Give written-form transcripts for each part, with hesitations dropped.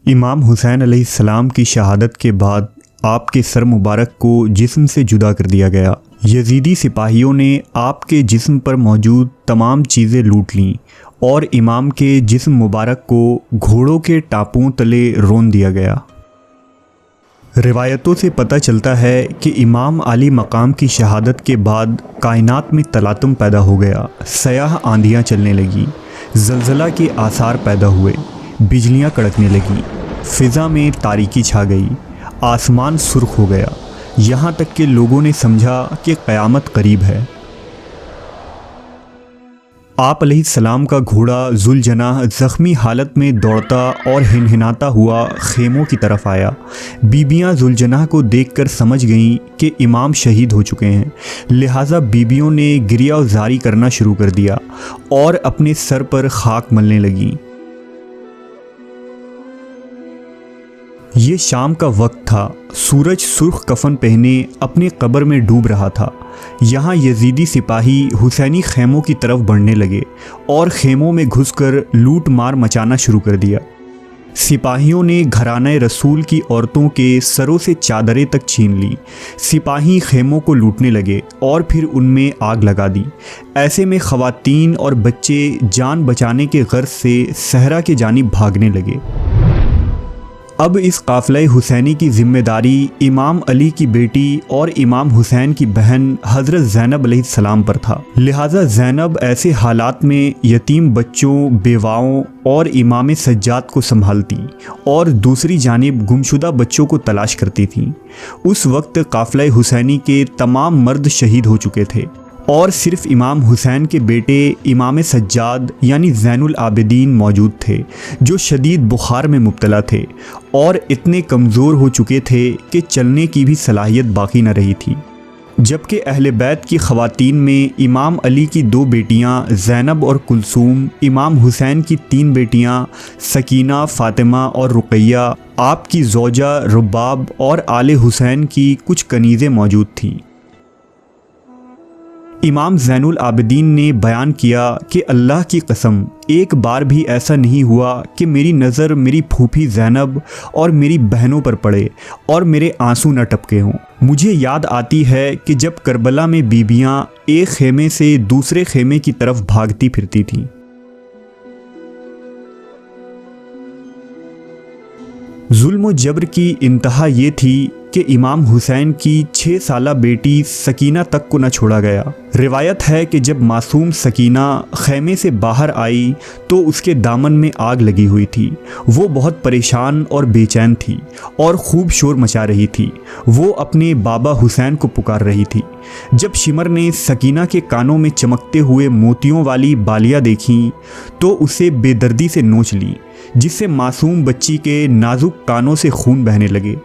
इमाम हुसैन अलैहिस्सलाम की शहादत के बाद आपके सर मुबारक को जिस्म से जुदा कर दिया गया। यजीदी सिपाहियों ने आपके जिस्म पर मौजूद तमाम चीज़ें लूट लीं और इमाम के जिस्म मुबारक को घोड़ों के टापुओं तले रोन दिया गया। रिवायतों से पता चलता है कि इमाम आली मकाम की शहादत के बाद कायनात में तलातुम पैदा हो गया। सयाह आंधियाँ चलने लगी, ज़लज़ला के आसार पैदा हुए, बिजलियाँ कड़कने लगीं, फ़िज़ा में तारीकी छा गई, आसमान सुर्ख हो गया, यहाँ तक कि लोगों ने समझा कि क़यामत करीब है। आप अलैहिस्सलाम का घोड़ा ज़ुलजनाह ज़ख्मी हालत में दौड़ता और हिनहिनाता हुआ खेमों की तरफ आया। बीबियाँ ज़ुलजनाह को देखकर समझ गईं कि इमाम शहीद हो चुके हैं, लिहाजा बीबियों ने गिरिया जारी करना शुरू कर दिया और अपने सर पर खाक मलने लगीं। ये शाम का वक्त था। सूरज सुर्ख कफन पहने अपने कब्र में डूब रहा था। यहाँ यजीदी सिपाही हुसैनी खेमों की तरफ बढ़ने लगे और खेमों में घुसकर लूट मार मचाना शुरू कर दिया। सिपाहियों ने घराने रसूल की औरतों के सरों से चादरें तक छीन ली। सिपाही खेमों को लूटने लगे और फिर उनमें आग लगा दी। ऐसे में ख़वातीन और बच्चे जान बचाने के गर्ज से सहरा के जानिब भागने लगे। अब इस काफ़िला हुसैनी की ज़िम्मेदारी इमाम अली की बेटी और इमाम हुसैन की बहन हज़रत ज़ैनब अलैहिस्सलाम पर था। लिहाजा ज़ैनब ऐसे हालात में यतीम बच्चों, बेवाओं और इमाम सज्जाद को संभालती और दूसरी जानिब गुमशुदा बच्चों को तलाश करती थीं। उस वक्त काफ़िला हुसैनी के तमाम मर्द शहीद हो चुके थे और सिर्फ इमाम हुसैन के बेटे इमाम सज्जाद यानी ज़ैनुल आबिदीन मौजूद थे, जो शदीद बुखार में मुब्तला थे और इतने कमज़ोर हो चुके थे कि चलने की भी सलाहियत बाकी न रही थी। जबकि अहले बैत की ख़वातीन में इमाम अली की 2 बेटियाँ ज़ैनब और कुलसूम, इमाम हुसैन की 3 बेटियाँ सकीना, फ़ातिमा और रुक़ैया, आपकी ज़ौजा रुबाब और आले हुसैन की कुछ कनीज़ें मौजूद थीं। इमाम ज़ैनुल आबिदीन ने बयान किया कि अल्लाह की कसम, एक बार भी ऐसा नहीं हुआ कि मेरी नज़र मेरी फूफी ज़ैनब और मेरी बहनों पर पड़े और मेरे आंसू न टपके हों। मुझे याद आती है कि जब करबला में बीबियाँ एक खेमे से दूसरे खेमे की तरफ भागती फिरती थीं। जुल्म व जबर की इंतहा ये थी कि इमाम हुसैन की 6 साला बेटी सकीना तक को न छोड़ा गया। रिवायत है कि जब मासूम सकीना खेमे से बाहर आई तो उसके दामन में आग लगी हुई थी। वो बहुत परेशान और बेचैन थी और खूब शोर मचा रही थी। वो अपने बाबा हुसैन को पुकार रही थी। जब शिमर ने सकीना के कानों में चमकते हुए मोतियों वाली बालियाँ देखीं तो उसे बेदर्दी से नोच ली, जिससे मासूम बच्ची के नाजुक कानों से खून बहने लगे।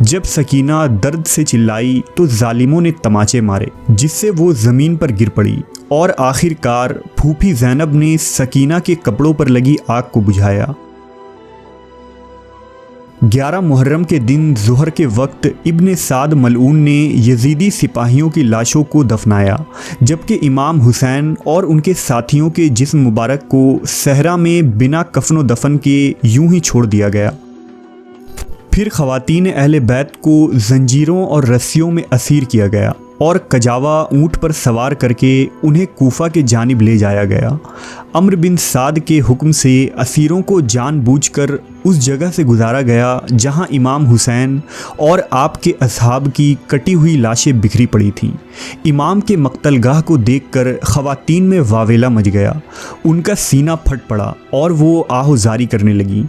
जब सकीना दर्द से चिल्लाई तो जालिमों ने तमाचे मारे, जिससे वो ज़मीन पर गिर पड़ी और आखिरकार फूफी ज़ैनब ने सकीना के कपड़ों पर लगी आग को बुझाया। 11 मुहर्रम के दिन ज़ुहर के वक्त इब्ने साद मलऊन ने यजीदी सिपाहियों की लाशों को दफनाया, जबकि इमाम हुसैन और उनके साथियों के जिस्म मुबारक को सहरा में बिना कफन दफन के यूं ही छोड़ दिया गया। फिर ख़वातीन अहले बैत को जंजीरों और रस्सियों में असीर किया गया और कजावा ऊँट पर सवार करके उन्हें कूफा के जानिब ले जाया गया। अम्र बिन साद के हुक्म से असीरों को जानबूझकर उस जगह से गुजारा गया जहां इमाम हुसैन और आपके असहाब की कटी हुई लाशें बिखरी पड़ी थीं। इमाम के मक्तलगाह को देखकर ख़वातीन में वावेला मच गया। उनका सीना फट पड़ा और वो आहोजारी करने लगी।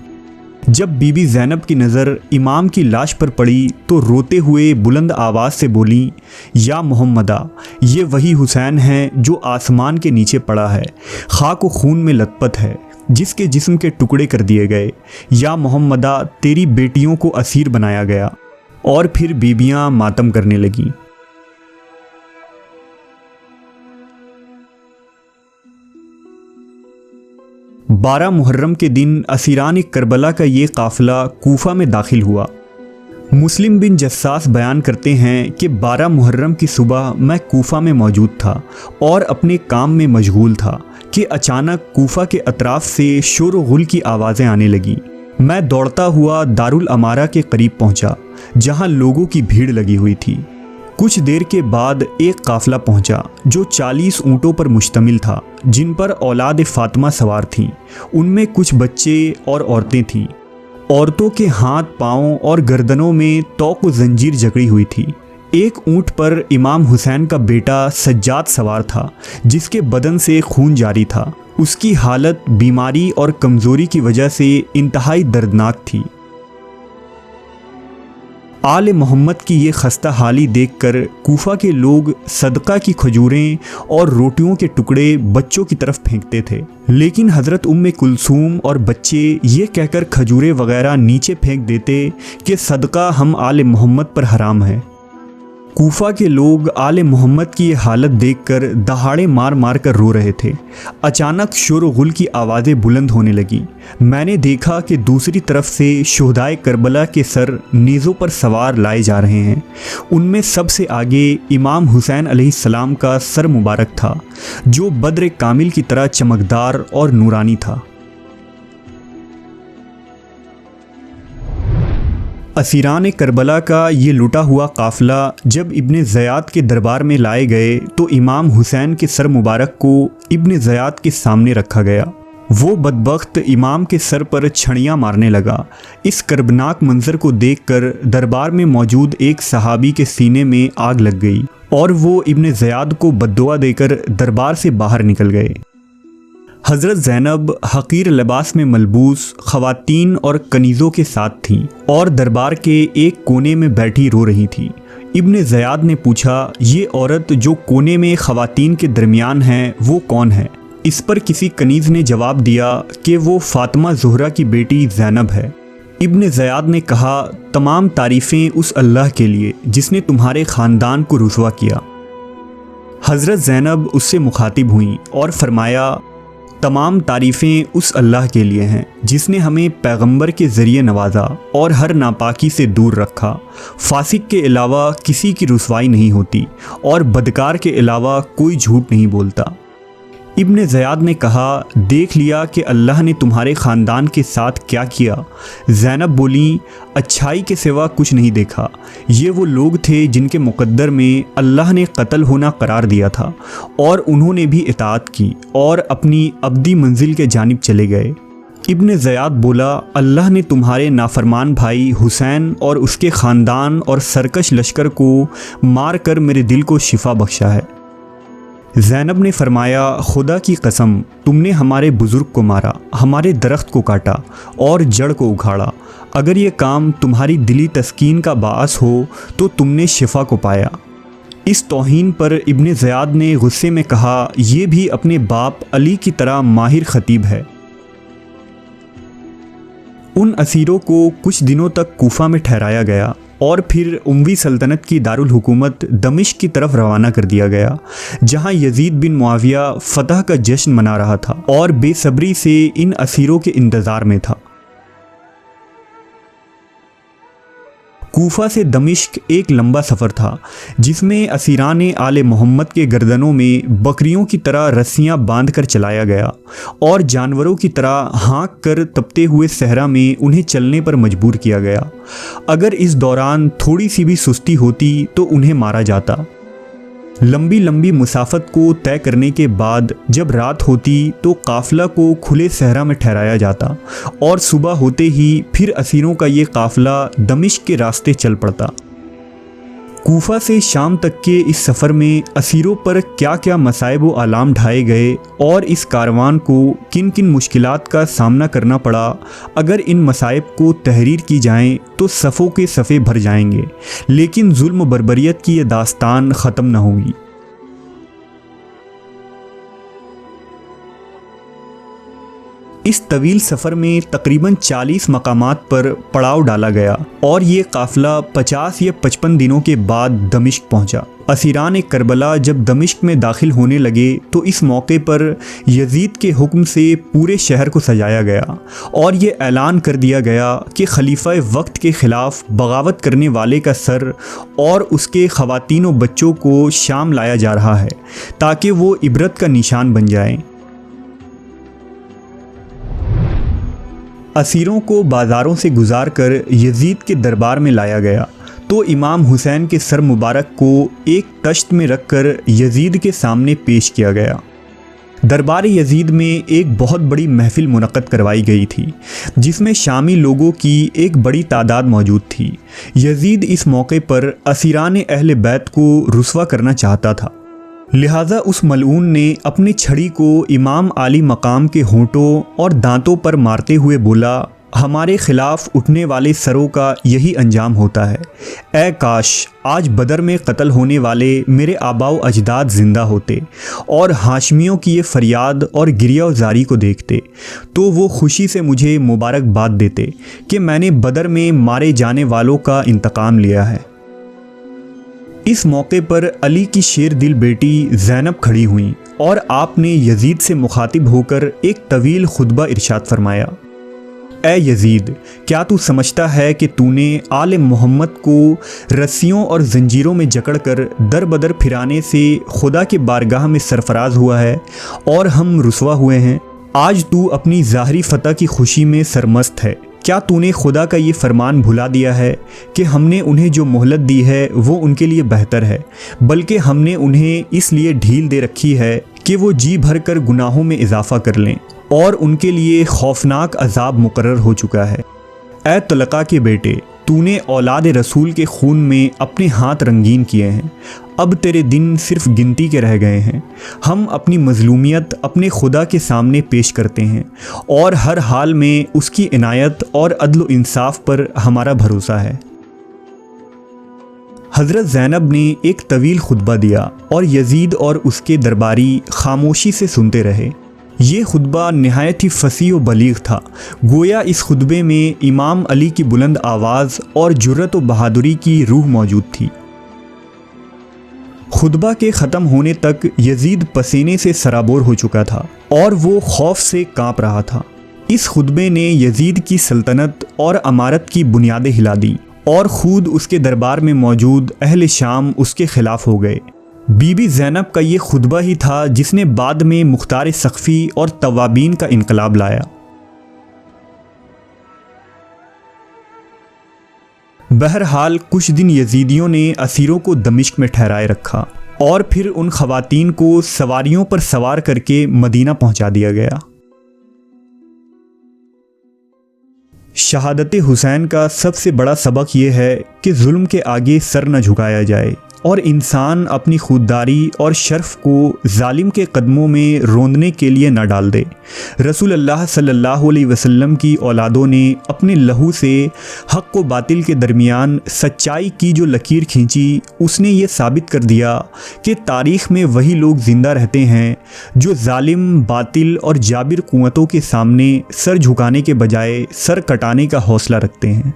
जब बीबी ज़ैनब की नज़र इमाम की लाश पर पड़ी तो रोते हुए बुलंद आवाज़ से बोली, या मोहम्मदा, ये वही हुसैन है जो आसमान के नीचे पड़ा है, खाक व खून में लथपथ है, जिसके जिस्म के टुकड़े कर दिए गए। या मोहम्मदा, तेरी बेटियों को असीर बनाया गया। और फिर बीबियाँ मातम करने लगीं। 12 मुहर्रम के दिन असीरान करबला का ये काफ़िला कूफा में दाखिल हुआ। मुस्लिम बिन जस्सास बयान करते हैं कि 12 मुहर्रम की सुबह मैं कूफा में मौजूद था और अपने काम में मशगूल था कि अचानक कूफा के अतराफ से शोर व गुल की आवाज़ें आने लगीं। मैं दौड़ता हुआ दारुल अमारा के करीब पहुंचा, जहां लोगों की भीड़ लगी हुई थी। कुछ देर के बाद एक काफिला पहुंचा जो 40 ऊँटों पर मुश्तमिल था, जिन पर औलाद फातिमा सवार थीं। उनमें कुछ बच्चे और औरतें थीं। औरतों के हाथ, पाँव और गर्दनों में तौक व जंजीर जकड़ी हुई थी। एक ऊँट पर इमाम हुसैन का बेटा सज्जाद सवार था, जिसके बदन से खून जारी था। उसकी हालत बीमारी और कमज़ोरी की वजह से इंतहाई दर्दनाक थी। आले मोहम्मद की ये खस्ता हाली देखकर कूफा के लोग सदका की खजूरें और रोटियों के टुकड़े बच्चों की तरफ फेंकते थे, लेकिन हज़रत उम्मे कुलसूम और बच्चे ये कहकर खजूरें वगैरह नीचे फेंक देते कि सदका हम आले मोहम्मद पर हराम है। कूफा के लोग आले मोहम्मद की ये हालत देखकर दहाड़े मार मार कर रो रहे थे। अचानक शोर गुल की आवाज़ें बुलंद होने लगी। मैंने देखा कि दूसरी तरफ से शुहदाए करबला के सर नेज़ों पर सवार लाए जा रहे हैं। उनमें सबसे आगे इमाम हुसैन अलैहिस्सलाम का सर मुबारक था, जो बद्र कामिल की तरह चमकदार और नूरानी था। असीरान करबला का ये लुटा हुआ काफ़िला जब इब्ने ज़याद के दरबार में लाए गए तो इमाम हुसैन के सर मुबारक को इब्ने ज़याद के सामने रखा गया। वो बदबख्त इमाम के सर पर छड़ियाँ मारने लगा। इस कर्बनाक मंजर को देखकर दरबार में मौजूद एक सहाबी के सीने में आग लग गई और वो इब्ने ज़याद को बद्दुआ देकर दरबार से बाहर निकल गए। हज़रत ज़ैनब हक़ीर लिबास में मलबूस ख़वातीन और कनीज़ों के साथ थीं और दरबार के एक कोने में बैठी रो रही थीं। इब्ने ज़याद ने पूछा, ये औरत जो कोने में ख़वातीन के दरमियान है वो कौन है? इस पर किसी कनीज़ ने जवाब दिया कि वो फ़ातिमा ज़ुहरा की बेटी ज़ैनब है। इब्ने ज़याद ने कहा, तमाम तारीफ़ें उस अल्लाह के लिए जिसने तुम्हारे ख़ानदान को रुसवा किया। हज़रत ज़ैनब उससे मुखातिब हुईं और फरमाया, तमाम तारीफ़ें उस अल्लाह के लिए हैं जिसने हमें पैगंबर के ज़रिए नवाजा और हर नापाकी से दूर रखा। फासिक के अलावा किसी की रुसवाई नहीं होती और बदकार के अलावा कोई झूठ नहीं बोलता। इब्ने ज़याद ने कहा, देख लिया कि अल्लाह ने तुम्हारे ख़ानदान के साथ क्या किया। ज़ैनब बोली, अच्छाई के सिवा कुछ नहीं देखा। ये वो लोग थे जिनके मुक़द्दर में अल्लाह ने कत्ल होना करार दिया था और उन्होंने भी इताअत की और अपनी अब्दी मंजिल के जानिब चले गए। इब्ने ज़याद बोला, अल्लाह ने तुम्हारे नाफरमान भाई हुसैन और उसके ख़ानदान और सरकश लश्कर को मार कर मेरे दिल को शिफा बख्शा है। ज़ैनब ने फरमाया, खुदा की कसम, तुमने हमारे बुज़ुर्ग को मारा, हमारे दरख्त को काटा और जड़ को उखाड़ा। अगर ये काम तुम्हारी दिली तस्कीन का बाअस हो तो तुमने शिफा को पाया। इस तौहीन पर इब्ने ज़याद ने गुस्से में कहा, ये भी अपने बाप अली की तरह माहिर ख़तीब है। उन असीरों को कुछ दिनों तक कूफा में ठहराया गया और फिर उमवी सल्तनत की दारुल हुकूमत दमिश्क की तरफ रवाना कर दिया गया, जहां यजीद बिन मुआविया फ़तह का जश्न मना रहा था और बेसब्री से इन असीरों के इंतज़ार में था। कूफा से दमिश्क एक लंबा सफ़र था जिसमें असीरान आले मोहम्मद के गर्दनों में बकरियों की तरह रस्सियां बांध कर चलाया गया और जानवरों की तरह हाँक कर तपते हुए सहरा में उन्हें चलने पर मजबूर किया गया। अगर इस दौरान थोड़ी सी भी सुस्ती होती तो उन्हें मारा जाता। लंबी लंबी मुसाफत को तय करने के बाद जब रात होती तो काफ़िला को खुले सहरा में ठहराया जाता और सुबह होते ही फिर असीरों का ये काफ़िला दमिश्क के रास्ते चल पड़ता। कूफा से शाम तक के इस सफ़र में असीरों पर क्या क्या मसाइब व आलाम ढाए गए और इस कारवान को किन किन मुश्किलात का सामना करना पड़ा, अगर इन मसाइब को तहरीर की जाएं तो सफ़ों के सफ़े भर जाएंगे, लेकिन जुल्म बर्बरियत की ये दास्तान ख़त्म न होगी। इस तवील सफ़र में तकरीबन 40 मकामात पर पड़ाव डाला गया और ये काफ़िला 50 या 55 दिनों के बाद दमिश्क पहुंचा। असीरान करबला जब दमिश्क में दाखिल होने लगे तो इस मौके पर यजीद के हुक्म से पूरे शहर को सजाया गया और ये ऐलान कर दिया गया कि खलीफा वक्त के ख़िलाफ़ बगावत करने वाले का सर और उसके ख़वातीन व बच्चों को शाम लाया जा रहा है ताकि वो इबरत का निशान बन जाएं। असीरों को बाज़ारों से गुजार कर यजीद के दरबार में लाया गया तो इमाम हुसैन के सर मुबारक को एक तश्त में रखकर यजीद के सामने पेश किया गया। दरबार यजीद में एक बहुत बड़ी महफिल मुनक़्क़द करवाई गई थी जिसमें शामी लोगों की एक बड़ी तादाद मौजूद थी। यजीद इस मौके पर असीरान अहले बैत को रुस्वा करना चाहता था, लिहाजा उस मलऊन ने अपनी छड़ी को इमाम आली मकाम के होंठों और दांतों पर मारते हुए बोला, हमारे खिलाफ उठने वाले सरों का यही अंजाम होता है। ए काश आज बदर में कत्ल होने वाले मेरे आबाओ अजदाद ज़िंदा होते और हाशमियों की ये फरियाद और गिरियाज़ारी को देखते तो वो खुशी से मुझे मुबारकबाद देते कि मैंने बदर में मारे जाने वालों का इंतकाम लिया है। इस मौके पर अली की शेर दिल बेटी ज़ैनब खड़ी हुई और आपने यजीद से मुखातिब होकर एक तवील खुतबा इरशाद फरमाया, ए यजीद, क्या तू समझता है कि तूने आले मोहम्मद को रस्सियों और जंजीरों में जकड़कर दर बदर फिराने से खुदा के बारगाह में सरफराज हुआ है और हम रुसवा हुए हैं। आज तू अपनी ज़ाहरी फ़तह की खुशी में सरमस्त है। क्या तूने खुदा का ये फरमान भुला दिया है कि हमने उन्हें जो मोहलत दी है वो उनके लिए बेहतर है, बल्कि हमने उन्हें इसलिए ढील दे रखी है कि वो जी भर कर गुनाहों में इजाफ़ा कर लें और उनके लिए खौफनाक अजाब मुकर्रर हो चुका है। ए तलक़ा के बेटे, तूने औलाद रसूल के खून में अपने हाथ रंगीन किए हैं। अब तेरे दिन सिर्फ गिनती के रह गए हैं। हम अपनी मज़लूमियत अपने खुदा के सामने पेश करते हैं और हर हाल में उसकी इनायत और अदल व इंसाफ पर हमारा भरोसा है। हज़रत ज़ैनब ने एक तवील खुतबा दिया और यजीद और उसके दरबारी खामोशी से सुनते रहे। ये खुतबा नहायत ही फसीह व बलीग था। गोया इस खुतबे में इमाम अली की बुलंद आवाज़ और जुर्रत व बहादुरी की रूह मौजूद थी। खुतबा के ख़त्म होने तक यजीद पसीने से सराबोर हो चुका था और वो खौफ से काँप रहा था। इस खुतबे ने यजीद की सल्तनत और अमारत की बुनियादें हिला दी और खुद उसके दरबार में मौजूद अहले शाम उसके ख़िलाफ़ हो गए। बीबी ज़ैनब का ये खुतबा ही था जिसने बाद में मुख्तार सख्फ़ी और तवाबीन का इनकलाब लाया। बहरहाल कुछ दिन यजीदियों ने असीरों को दमिश्क में ठहराए रखा और फिर उन ख़वातीन को सवारियों पर सवार करके मदीना पहुंचा दिया गया। शहादत हुसैन का सबसे बड़ा सबक ये है कि जुल्म के आगे सर न झुकाया जाए और इंसान अपनी खुददारी और शर्फ को जालिम के कदमों में रोंदने के लिए न डाल दे। रसूल अल्लाह सल्लल्लाहु अलैहि वसल्लम की औलादों ने अपने लहू से हक़ व बातिल के दरमियान सच्चाई की जो लकीर खींची, उसने ये साबित कर दिया कि तारीख़ में वही लोग ज़िंदा रहते हैं जो जालिम, बातिल और जाबिर क़ुव्वतों के सामने सर झुकाने के बजाय सर कटाने का हौसला रखते हैं।